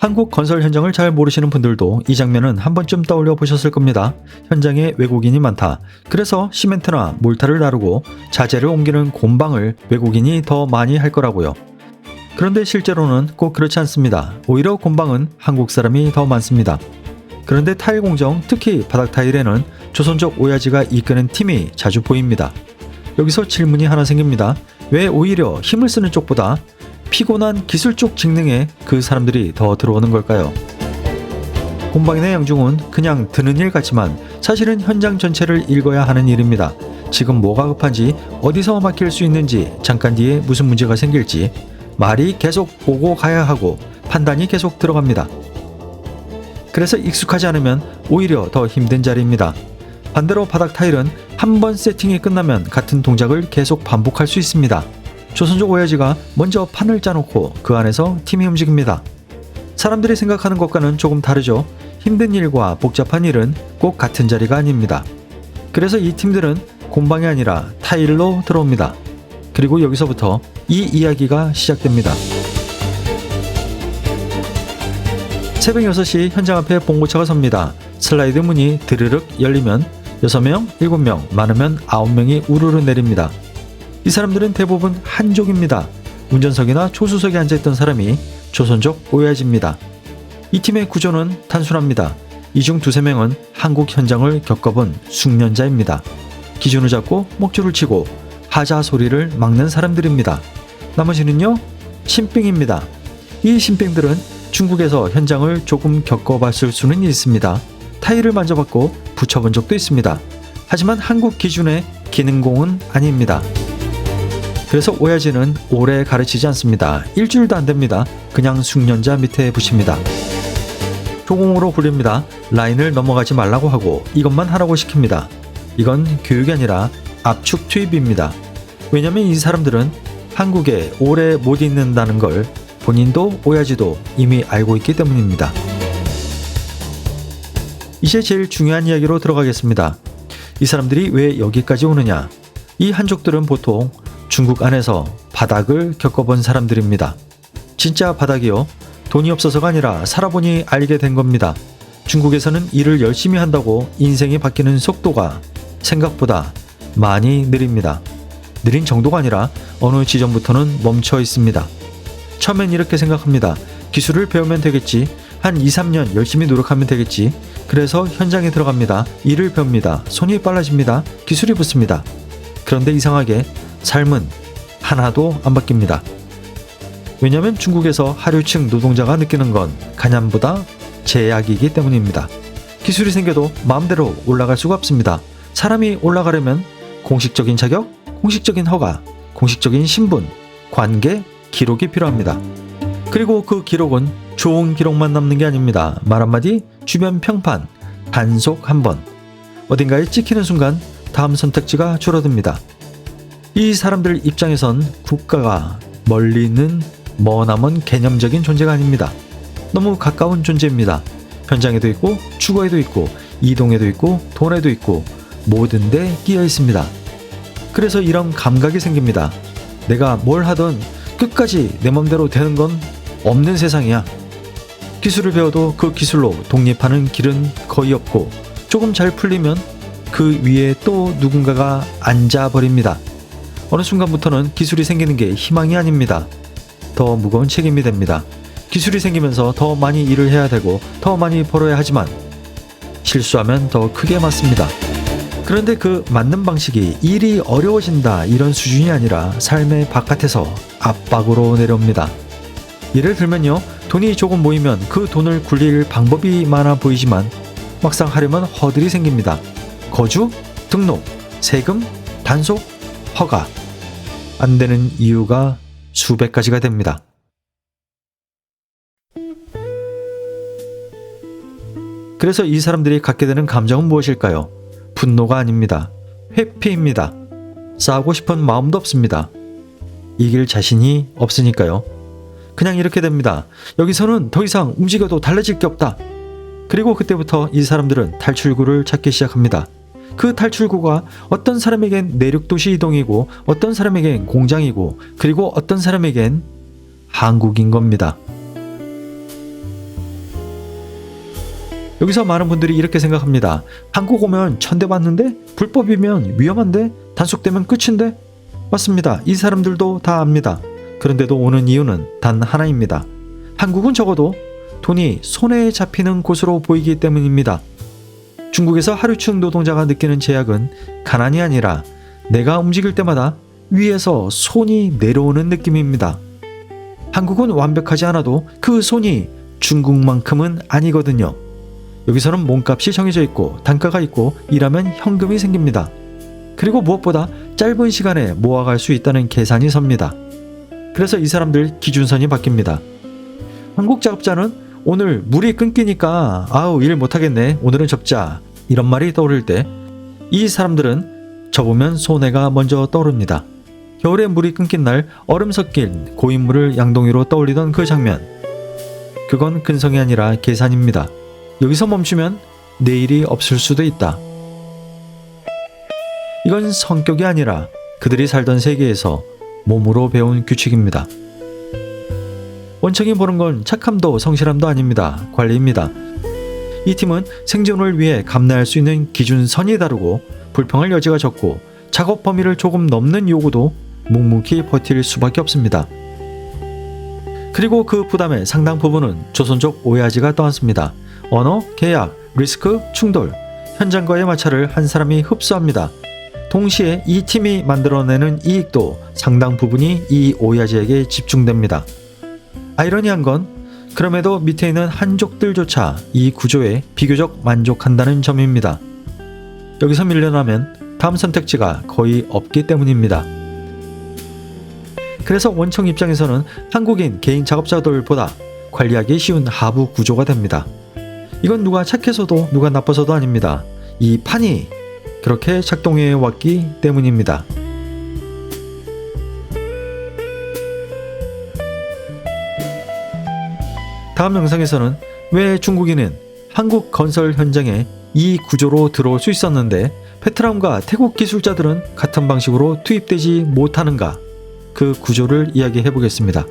한국 건설 현장을 잘 모르시는 분들도 이 장면은 한 번쯤 떠올려 보셨을 겁니다. 현장에 외국인이 많다. 그래서 시멘트나 몰타를 다루고 자재를 옮기는 곰방을 외국인이 더 많이 할 거라고요. 그런데 실제로는 꼭 그렇지 않습니다. 오히려 곰방은 한국 사람이 더 많습니다. 그런데 타일 공정, 특히 바닥 타일에는 조선족 오야지가 이끄는 팀이 자주 보입니다. 여기서 질문이 하나 생깁니다. 왜 오히려 힘을 쓰는 쪽보다 피곤한 기술 쪽 직능에 그 사람들이 더 들어오는 걸까요? 곰방인의 양중은 그냥 드는 일 같지만 사실은 현장 전체를 읽어야 하는 일입니다. 지금 뭐가 급한지, 어디서 막힐 수 있는지, 잠깐 뒤에 무슨 문제가 생길지 말이 계속 보고 가야 하고 판단이 계속 들어갑니다. 그래서 익숙하지 않으면 오히려 더 힘든 자리입니다. 반대로 바닥 타일은 한 번 세팅이 끝나면 같은 동작을 계속 반복할 수 있습니다. 조선족 오야지가 먼저 판을 짜놓고 그 안에서 팀이 움직입니다. 사람들이 생각하는 것과는 조금 다르죠. 힘든 일과 복잡한 일은 꼭 같은 자리가 아닙니다. 그래서 이 팀들은 곰방이 아니라 타일로 들어옵니다. 그리고 여기서부터 이 이야기가 시작됩니다. 새벽 6시 현장 앞에 봉고차가 섭니다. 슬라이드 문이 드르륵 열리면 6명, 7명, 많으면 9명이 우르르 내립니다. 이 사람들은 대부분 한족입니다. 운전석이나 조수석에 앉아있던 사람이 조선족 오야지입니다. 이 팀의 구조는 단순합니다. 이 중 두세 명은 한국 현장을 겪어본 숙련자입니다. 기준을 잡고 목줄을 치고 하자 소리를 막는 사람들입니다. 나머지는요, 신빙입니다. 이 신빙들은 중국에서 현장을 조금 겪어봤을 수는 있습니다. 타일을 만져봤고 붙여본 적도 있습니다. 하지만 한국 기준의 기능공은 아닙니다. 그래서 오야지는 오래 가르치지 않습니다. 일주일도 안 됩니다. 그냥 숙련자 밑에 붙입니다. 조공으로 굴립니다. 라인을 넘어가지 말라고 하고 이것만 하라고 시킵니다. 이건 교육이 아니라 압축 투입입니다. 왜냐면 이 사람들은 한국에 오래 못 있는다는 걸 본인도 오야지도 이미 알고 있기 때문입니다. 이제 제일 중요한 이야기로 들어가겠습니다. 이 사람들이 왜 여기까지 오느냐? 이 한족들은 보통 중국 안에서 바닥을 겪어본 사람들입니다. 진짜 바닥이요. 돈이 없어서가 아니라 살아보니 알게 된 겁니다. 중국에서는 일을 열심히 한다고 인생이 바뀌는 속도가 생각보다 많이 느립니다. 느린 정도가 아니라 어느 지점부터는 멈춰 있습니다. 처음엔 이렇게 생각합니다. 기술을 배우면 되겠지. 한 2, 3년 열심히 노력하면 되겠지. 그래서 현장에 들어갑니다. 일을 배웁니다. 손이 빨라집니다. 기술이 붙습니다. 그런데 이상하게 삶은 하나도 안 바뀝니다. 왜냐하면 중국에서 하류층 노동자가 느끼는 건 가난보다 제약이기 때문입니다. 기술이 생겨도 마음대로 올라갈 수가 없습니다. 사람이 올라가려면 공식적인 자격, 공식적인 허가, 공식적인 신분, 관계, 기록이 필요합니다. 그리고 그 기록은 좋은 기록만 남는 게 아닙니다. 말 한마디, 주변 평판, 단속 한번. 어딘가에 찍히는 순간 다음 선택지가 줄어듭니다. 이 사람들 입장에선 국가가 멀리 있는 머나먼 개념적인 존재가 아닙니다. 너무 가까운 존재입니다. 현장에도 있고 주거에도 있고 이동에도 있고 돈에도 있고 모든 데 끼어 있습니다. 그래서 이런 감각이 생깁니다. 내가 뭘 하든 끝까지 내 맘대로 되는 건 없는 세상이야. 기술을 배워도 그 기술로 독립하는 길은 거의 없고 조금 잘 풀리면 그 위에 또 누군가가 앉아버립니다. 어느 순간부터는 기술이 생기는 게 희망이 아닙니다. 더 무거운 책임이 됩니다. 기술이 생기면서 더 많이 일을 해야 되고 더 많이 벌어야 하지만 실수하면 더 크게 맞습니다. 그런데 그 맞는 방식이 일이 어려워진다 이런 수준이 아니라 삶의 바깥에서 압박으로 내려옵니다. 예를 들면요, 돈이 조금 모이면 그 돈을 굴릴 방법이 많아 보이지만 막상 하려면 허들이 생깁니다. 거주, 등록, 세금, 단속, 허가. 안 되는 이유가 수백 가지가 됩니다. 그래서 이 사람들이 갖게 되는 감정은 무엇일까요? 분노가 아닙니다. 회피입니다. 싸우고 싶은 마음도 없습니다. 이길 자신이 없으니까요. 그냥 이렇게 됩니다. 여기서는 더 이상 움직여도 달라질 게 없다. 그리고 그때부터 이 사람들은 탈출구를 찾기 시작합니다. 그 탈출구가 어떤 사람에겐 내륙도시 이동이고 어떤 사람에겐 공장이고 그리고 어떤 사람에겐 한국인 겁니다. 여기서 많은 분들이 이렇게 생각합니다. 한국 오면 천대받는데? 불법이면 위험한데? 단속되면 끝인데? 맞습니다. 이 사람들도 다 압니다. 그런데도 오는 이유는 단 하나입니다. 한국은 적어도 돈이 손에 잡히는 곳으로 보이기 때문입니다. 중국에서 하루층 노동자가 느끼는 제약은 가난이 아니라 내가 움직일 때마다 위에서 손이 내려오는 느낌입니다. 한국은 완벽하지 않아도 그 손이 중국만큼은 아니거든요. 여기서는 몸값이 정해져 있고 단가가 있고 일하면 현금이 생깁니다. 그리고 무엇보다 짧은 시간에 모아갈 수 있다는 계산이 섭니다. 그래서 이 사람들 기준선이 바뀝니다. 한국 작업자는 오늘 물이 끊기니까 아우 일 못하겠네 오늘은 접자 이런 말이 떠오를 때 이 사람들은 접으면 손해가 먼저 떠오릅니다. 겨울에 물이 끊긴 날 얼음 섞인 고인물을 양동이로 떠올리던 그 장면, 그건 근성이 아니라 계산입니다. 여기서 멈추면 내일이 없을 수도 있다. 이건 성격이 아니라 그들이 살던 세계에서 몸으로 배운 규칙입니다. 원청이 보는 건 착함도 성실함도 아닙니다. 관리입니다. 이 팀은 생존을 위해 감내할 수 있는 기준선이 다르고 불평할 여지가 적고 작업 범위를 조금 넘는 요구도 묵묵히 버틸 수밖에 없습니다. 그리고 그 부담의 상당 부분은 조선족 오야지가 떠안습니다. 언어, 계약, 리스크, 충돌, 현장과의 마찰을 한 사람이 흡수합니다. 동시에 이 팀이 만들어내는 이익도 상당 부분이 이 오야지에게 집중됩니다. 아이러니한 건 그럼에도 밑에 있는 한족들조차 이 구조에 비교적 만족한다는 점입니다. 여기서 밀려나면 다음 선택지가 거의 없기 때문입니다. 그래서 원청 입장에서는 한국인 개인 작업자들보다 관리하기 쉬운 하부 구조가 됩니다. 이건 누가 착해서도 누가 나빠서도 아닙니다. 이 판이 그렇게 작동해 왔기 때문입니다. 다음 영상에서는 왜 중국인은 한국 건설 현장에 이 구조로 들어올 수 있었는데 베트남과 태국 기술자들은 같은 방식으로 투입되지 못하는가, 그 구조를 이야기해 보겠습니다.